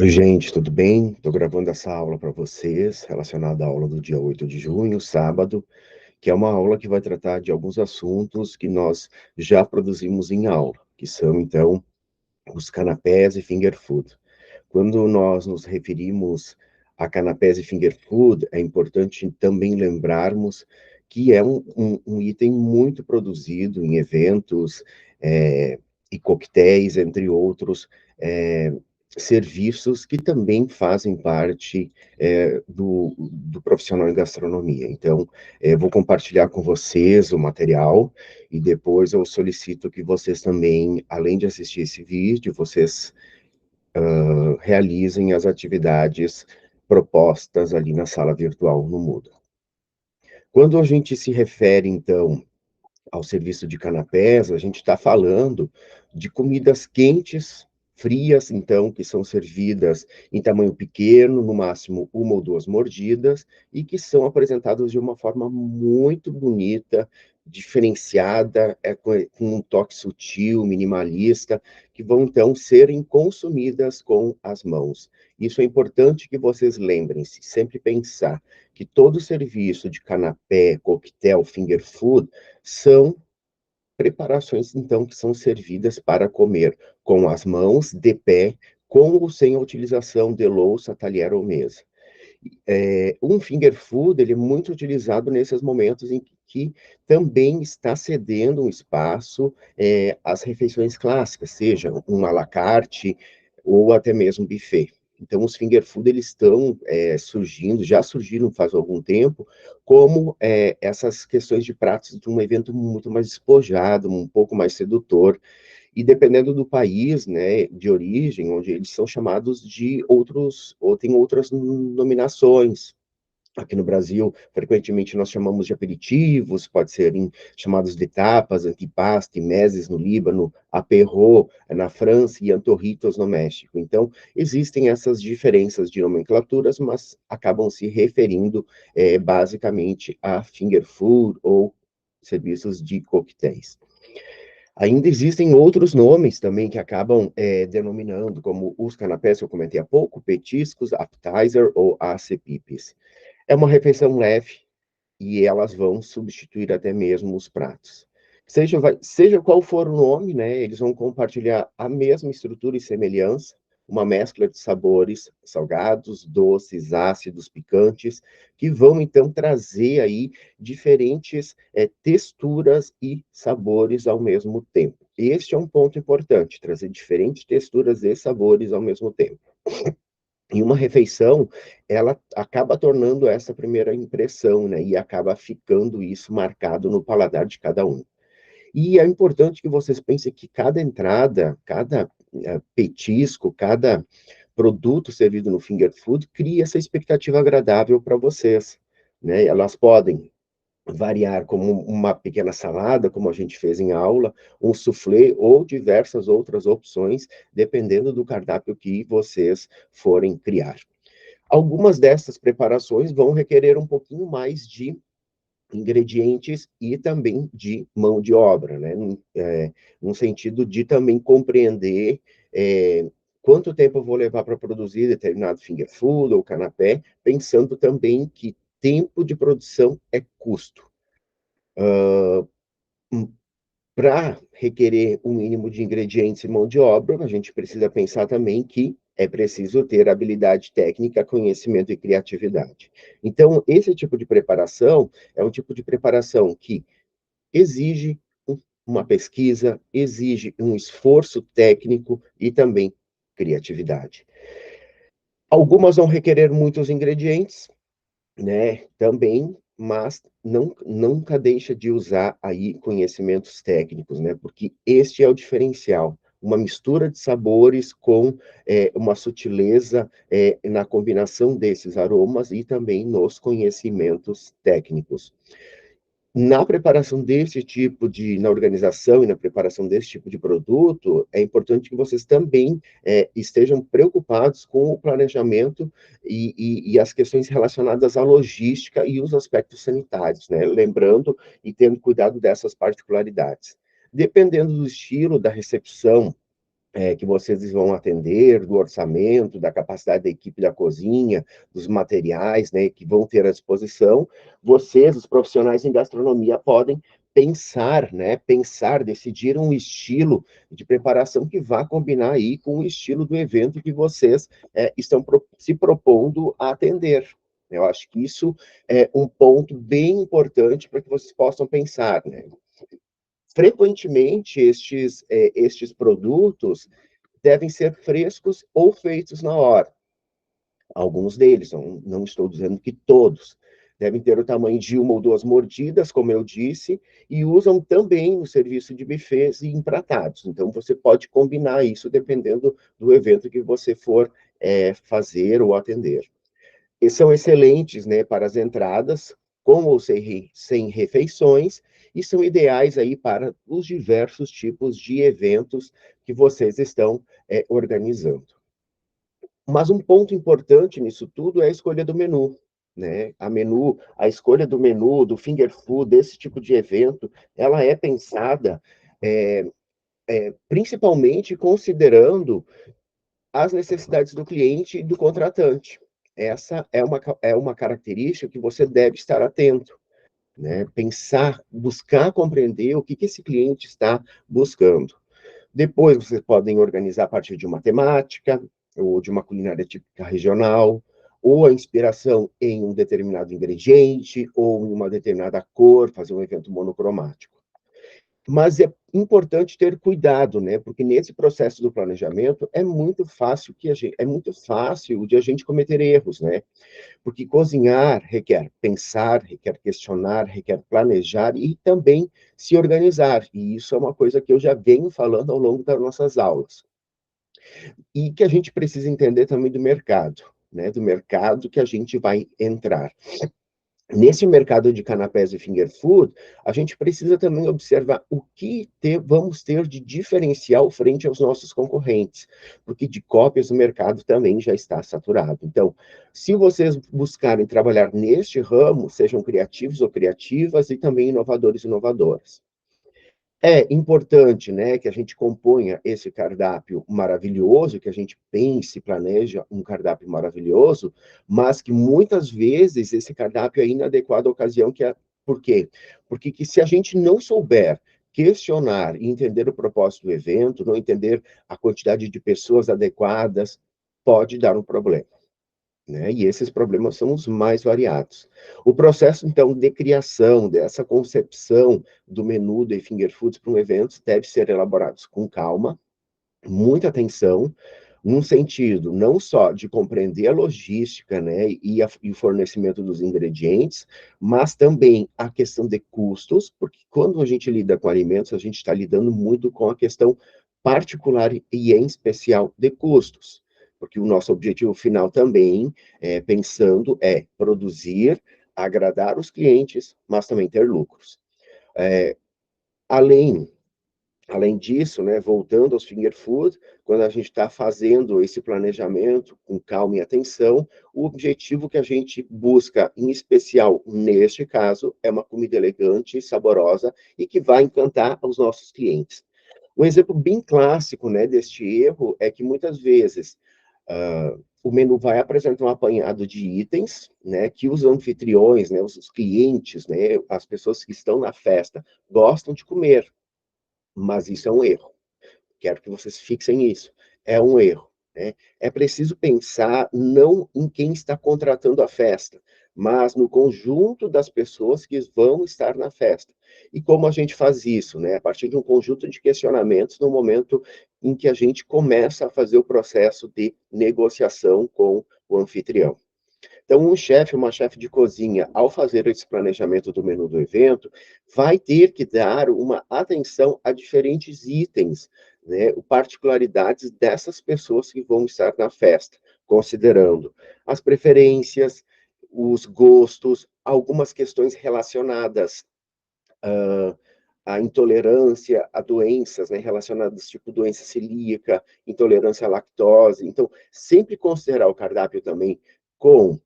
Oi, gente, tudo bem? Estou gravando essa aula para vocês, relacionada à aula do dia 8 de junho, sábado, que é uma aula que vai tratar de alguns assuntos que nós já produzimos em aula, que são, então, os canapés e finger food. Quando nós nos referimos a canapés e finger food, é importante também lembrarmos que é um item muito produzido em eventos e coquetéis, entre outros serviços que também fazem parte do profissional em gastronomia. Então, vou compartilhar com vocês o material e depois eu solicito que vocês também, além de assistir esse vídeo, vocês realizem as atividades propostas ali na sala virtual no Moodle. Quando a gente se refere, então, ao serviço de canapés, a gente está falando de comidas quentes, frias, então, que são servidas em tamanho pequeno, no máximo uma ou duas mordidas, e que são apresentadas de uma forma muito bonita, diferenciada, com um toque sutil, minimalista, que vão, então, serem consumidas com as mãos. Isso é importante que vocês lembrem-se, sempre pensar que todo serviço de canapé, coquetel, finger food, são preparações, então, que são servidas para comer com as mãos, de pé, com ou sem a utilização de louça, talher ou mesa. Um finger food, ele é muito utilizado nesses momentos em que também está cedendo um espaço às refeições clássicas, seja um à la carte ou até mesmo buffet. Então, os finger food, eles estão surgindo, já surgiram faz algum tempo, como essas questões de pratos de um evento muito mais despojado, um pouco mais sedutor, e dependendo do país, né, de origem, onde eles são chamados de outros, ou tem outras nominações. Aqui no Brasil, frequentemente nós chamamos de aperitivos, pode ser chamados de tapas, antipasto, meses no Líbano, aperro na França e antorritos no México. Então, existem essas diferenças de nomenclaturas, mas acabam se referindo basicamente a finger food ou serviços de coquetéis. Ainda existem outros nomes também que acabam denominando, como os canapés que eu comentei há pouco, petiscos, appetizer ou acepipes. É uma refeição leve e elas vão substituir até mesmo os pratos. Seja qual for o nome, né, eles vão compartilhar a mesma estrutura e semelhança, uma mescla de sabores salgados, doces, ácidos, picantes, que vão então trazer aí diferentes texturas e sabores ao mesmo tempo. Este é um ponto importante, trazer diferentes texturas e sabores ao mesmo tempo. E uma refeição, ela acaba tornando essa primeira impressão, né? E acaba ficando isso marcado no paladar de cada um. E é importante que vocês pensem que cada entrada, cada petisco, cada produto servido no finger food cria essa expectativa agradável para vocês, né? Elas podem variar como uma pequena salada, como a gente fez em aula, um soufflé ou diversas outras opções, dependendo do cardápio que vocês forem criar. Algumas dessas preparações vão requerer um pouquinho mais de ingredientes e também de mão de obra, né? No sentido de também compreender quanto tempo eu vou levar para produzir determinado finger food ou canapé, pensando também que tempo de produção é custo. Para requerer um mínimo de ingredientes e mão de obra, a gente precisa pensar também que é preciso ter habilidade técnica, conhecimento e criatividade. Então, esse tipo de preparação é um tipo de preparação que exige uma pesquisa, exige um esforço técnico e também criatividade. Algumas vão requerer muitos ingredientes, né, também, mas nunca deixa de usar aí conhecimentos técnicos, né, porque este é o diferencial, uma mistura de sabores com uma sutileza na combinação desses aromas e também nos conhecimentos técnicos. Na preparação desse tipo na organização e na preparação desse tipo de produto, é importante que vocês também estejam preocupados com o planejamento e as questões relacionadas à logística e os aspectos sanitários, né? Lembrando e tendo cuidado dessas particularidades. Dependendo do estilo, da recepção que vocês vão atender, do orçamento, da capacidade da equipe da cozinha, dos materiais, né, que vão ter à disposição, vocês, os profissionais em gastronomia, podem pensar, né, decidir um estilo de preparação que vá combinar aí com o estilo do evento que vocês estão se propondo a atender. Eu acho que isso é um ponto bem importante para que vocês possam pensar, né? Frequentemente, estes produtos devem ser frescos ou feitos na hora. Alguns deles, não estou dizendo que todos, devem ter o tamanho de uma ou duas mordidas, como eu disse, e usam também no serviço de buffets e empratados. Então, você pode combinar isso dependendo do evento que você for fazer ou atender. E são excelentes, né, para as entradas, com ou sem refeições, e são ideais aí para os diversos tipos de eventos que vocês estão organizando. Mas um ponto importante nisso tudo é a escolha do menu, né? A escolha do menu, do finger food, desse tipo de evento, ela é pensada principalmente considerando as necessidades do cliente e do contratante. Essa é uma característica que você deve estar atento, né? Pensar, buscar compreender o que esse cliente está buscando. Depois, vocês podem organizar a partir de uma temática, ou de uma culinária típica regional, ou a inspiração em um determinado ingrediente, ou em uma determinada cor, fazer um evento monocromático. Mas é importante ter cuidado, né? Porque nesse processo do planejamento é muito fácil de a gente cometer erros, né? Porque cozinhar requer pensar, requer questionar, requer planejar e também se organizar. E isso é uma coisa que eu já venho falando ao longo das nossas aulas. E que a gente precisa entender também do mercado, né? Do mercado que a gente vai entrar. Nesse mercado de canapés e finger food, a gente precisa também observar o que vamos ter de diferencial frente aos nossos concorrentes, porque de cópias o mercado também já está saturado. Então, se vocês buscarem trabalhar neste ramo, sejam criativos ou criativas e também inovadores e inovadoras. É importante, né, que a gente componha esse cardápio maravilhoso, que a gente pense, planeja um cardápio maravilhoso, mas que muitas vezes esse cardápio é inadequado à ocasião por quê? Porque que se a gente não souber questionar e entender o propósito do evento, não entender a quantidade de pessoas adequadas, pode dar um problema, né? E esses problemas são os mais variados. O processo, então, de criação dessa concepção do menu de finger foods para um evento deve ser elaborado com calma, muita atenção, num sentido não só de compreender a logística, né, e o fornecimento dos ingredientes, mas também a questão de custos, porque quando a gente lida com alimentos, a gente está lidando muito com a questão particular e em especial de custos, porque o nosso objetivo final também, pensando, é produzir, agradar os clientes, mas também ter lucros. É, além Além disso, né, voltando aos finger food, quando a gente está fazendo esse planejamento com calma e atenção, o objetivo que a gente busca, em especial neste caso, é uma comida elegante, saborosa e que vai encantar os nossos clientes. Um exemplo bem clássico, né, deste erro é que muitas vezes o menu vai apresentar um apanhado de itens, né, que os anfitriões, né, os clientes, né, as pessoas que estão na festa gostam de comer, mas isso é um erro. Quero que vocês fixem isso. É um erro, né? É preciso pensar não em quem está contratando a festa, mas no conjunto das pessoas que vão estar na festa. E como a gente faz isso, né? A partir de um conjunto de questionamentos no momento em que a gente começa a fazer o processo de negociação com o anfitrião. Então, um chefe, uma chefe de cozinha, ao fazer esse planejamento do menu do evento, vai ter que dar uma atenção a diferentes itens, né, particularidades dessas pessoas que vão estar na festa, considerando as preferências, os gostos, algumas questões relacionadas à intolerância a doenças, né, relacionadas, tipo doença celíaca, intolerância à lactose. Então, sempre considerar o cardápio também com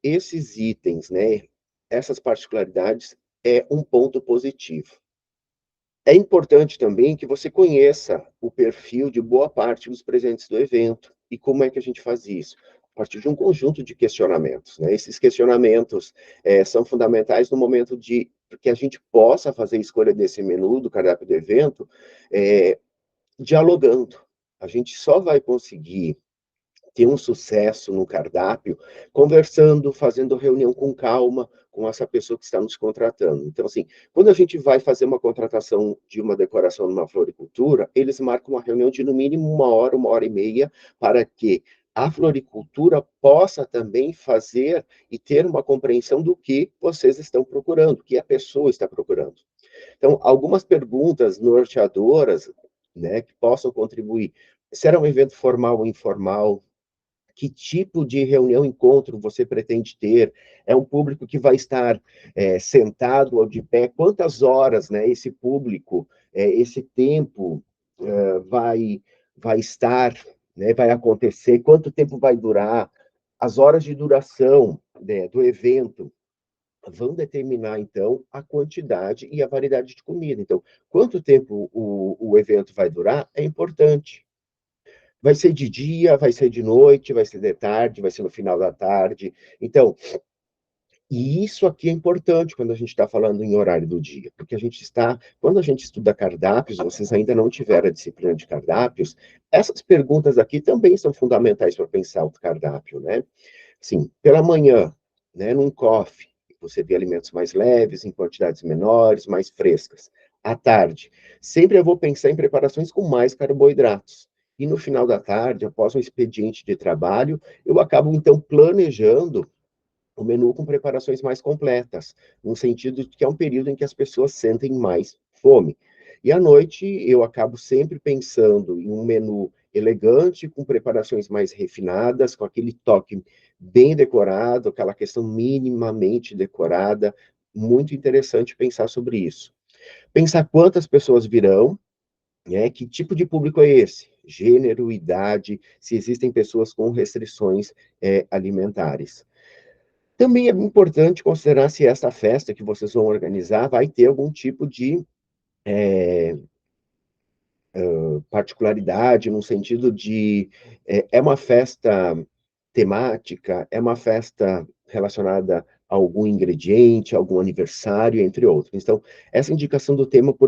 esses itens, né, essas particularidades, é um ponto positivo. É importante também que você conheça o perfil de boa parte dos presentes do evento. E como é que a gente faz isso? A partir de um conjunto de questionamentos, né. Esses questionamentos, são fundamentais no momento de que a gente possa fazer a escolha desse menu, do cardápio do evento, eh, dialogando. A gente só vai conseguir ter um sucesso no cardápio, conversando, fazendo reunião com calma com essa pessoa que está nos contratando. Então, assim, quando a gente vai fazer uma contratação de uma decoração numa floricultura, eles marcam uma reunião de no mínimo 1 hora e meia, para que a floricultura possa também fazer e ter uma compreensão do que vocês estão procurando, o que a pessoa está procurando. Então, algumas perguntas norteadoras, né, que possam contribuir. Será um evento formal ou informal? Que tipo de reunião, encontro você pretende ter? É um público que vai estar, sentado ou de pé? Quantas horas, né, esse público, esse tempo, vai estar, né, vai acontecer? Quanto tempo vai durar? As horas de duração, né, do evento vão determinar, então, a quantidade e a variedade de comida. Então, quanto tempo o evento vai durar é importante. Vai ser de dia, vai ser de noite, vai ser de tarde, vai ser no final da tarde. Então, e isso aqui é importante quando a gente está falando em horário do dia, porque a gente está quando a gente estuda cardápios, vocês ainda não tiveram a disciplina de cardápios, essas perguntas aqui também são fundamentais para pensar o cardápio, né. Sim, pela manhã, né, num coffee, você vê alimentos mais leves, em quantidades menores, mais frescas. À tarde, sempre eu vou pensar em preparações com mais carboidratos. E no final da tarde, após um expediente de trabalho, eu acabo então planejando o menu com preparações mais completas, no sentido de que é um período em que as pessoas sentem mais fome. E à noite eu acabo sempre pensando em um menu elegante, com preparações mais refinadas, com aquele toque bem decorado, aquela questão minimamente decorada. Muito interessante pensar sobre isso. Pensar quantas pessoas virão, né, que tipo de público é esse? Gênero, idade, se existem pessoas com restrições, alimentares. Também é importante considerar se essa festa que vocês vão organizar vai ter algum tipo de particularidade, no sentido de, é uma festa temática, é uma festa relacionada a algum ingrediente, algum aniversário, entre outros. Então, essa indicação do tema